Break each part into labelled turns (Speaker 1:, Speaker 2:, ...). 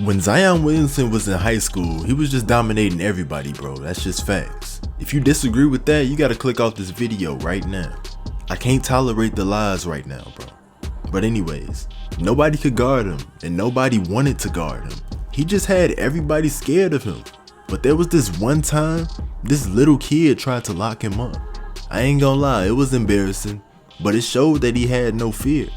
Speaker 1: When Zion Williamson was in high school, he was just dominating everybody, bro. That's just facts. If you disagree with that, you gotta click off this video right now. I can't tolerate the lies right now, bro. But anyways, nobody could guard him and nobody wanted to guard him. He just had everybody scared of him. But there was this one time, this little kid tried to lock him up. I ain't gonna lie, it was embarrassing, but it showed that he had no fear.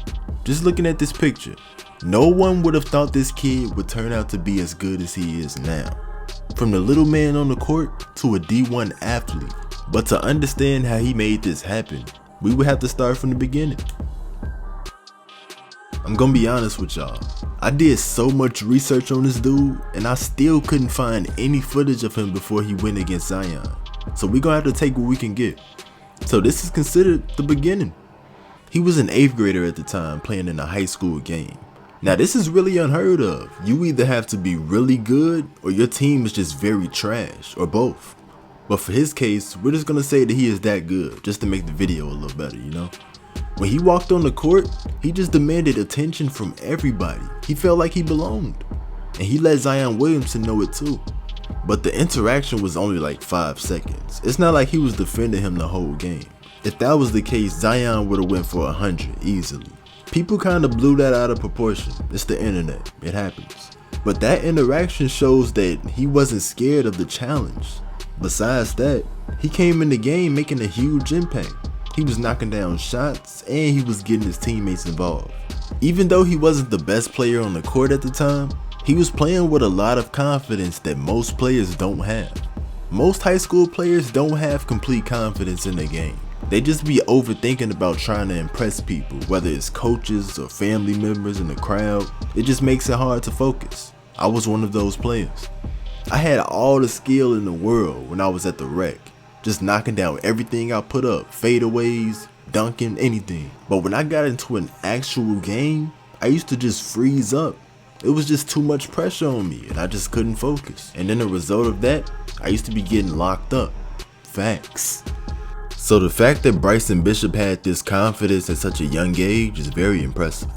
Speaker 1: Just looking at this picture, no one would have thought this kid would turn out to be as good as he is now. From the little man on the court to a D1 athlete. But to understand how he made this happen, we would have to start from the beginning. I'm gonna be honest with y'all, I did so much research on this dude and I still couldn't find any footage of him before he went against Zion. So we gonna have to take what we can get. So this is considered the beginning. He was an 8th grader at the time playing in a high school game. Now this is really unheard of. You either have to be really good or your team is just very trash, or both. But for his case, we're just gonna say that he is that good, just to make the video a little better, you know? When he walked on the court, he just demanded attention from everybody. He felt like he belonged. And he let Zion Williamson know it too. But the interaction was only like 5 seconds. It's not like he was defending him the whole game. If that was the case, Zion would have went for 100 easily. People kind of blew that out of proportion. It's the internet, it happens. But that interaction shows that he wasn't scared of the challenge. Besides that, he came in the game making a huge impact. He was knocking down shots and he was getting his teammates involved. Even though he wasn't the best player on the court at the time, he was playing with a lot of confidence that most players don't have. Most high school players don't have complete confidence in the game. They just be overthinking about trying to impress people, whether it's coaches or family members in the crowd. It just makes it hard to focus. I was one of those players. I had all the skill in the world when I was at the rec, just knocking down everything I put up, fadeaways, dunking, anything. But when I got into an actual game, I used to just freeze up. It was just too much pressure on me and I just couldn't focus. And then the result of that, I used to be getting locked up. Facts. So the fact that Bryson Bishop had this confidence at such a young age is very impressive.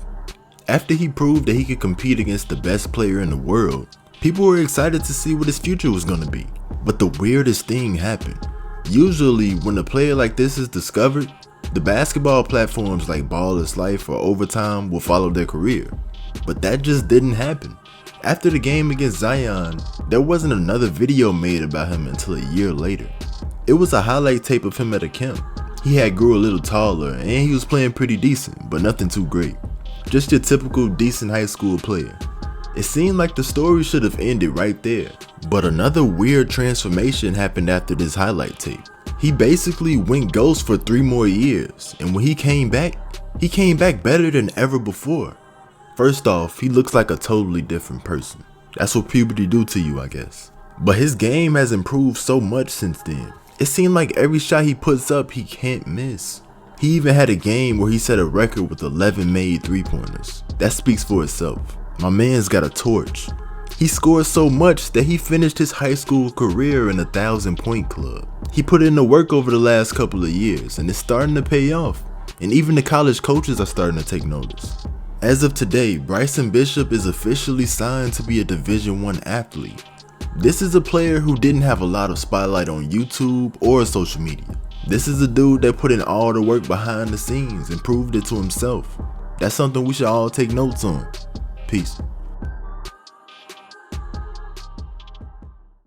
Speaker 1: After he proved that he could compete against the best player in the world, people were excited to see what his future was going to be. But the weirdest thing happened. Usually when a player like this is discovered, the basketball platforms like Ball is Life or Overtime will follow their career. But that just didn't happen. After the game against Zion, there wasn't another video made about him until a year later. It was a highlight tape of him at a camp. He had grew a little taller and he was playing pretty decent, but nothing too great. Just your typical decent high school player. It seemed like the story should have ended right there. But another weird transformation happened after this highlight tape. He basically went ghost for 3 more years, and when he came back better than ever before. First off, he looks like a totally different person. That's what puberty do to you, I guess. But his game has improved so much since then. It seemed like every shot he puts up, he can't miss. He even had a game where he set a record with 11 made 3-pointers. That speaks for itself. My man's got a torch. He scored so much that he finished his high school career in a 1,000-point club. He put in the work over the last couple of years and it's starting to pay off. And even the college coaches are starting to take notice. As of today, Bryson Bishop is officially signed to be a Division I athlete. This is a player who didn't have a lot of spotlight on YouTube or social media. This is a dude that put in all the work behind the scenes and proved it to himself. That's something we should all take notes on. Peace.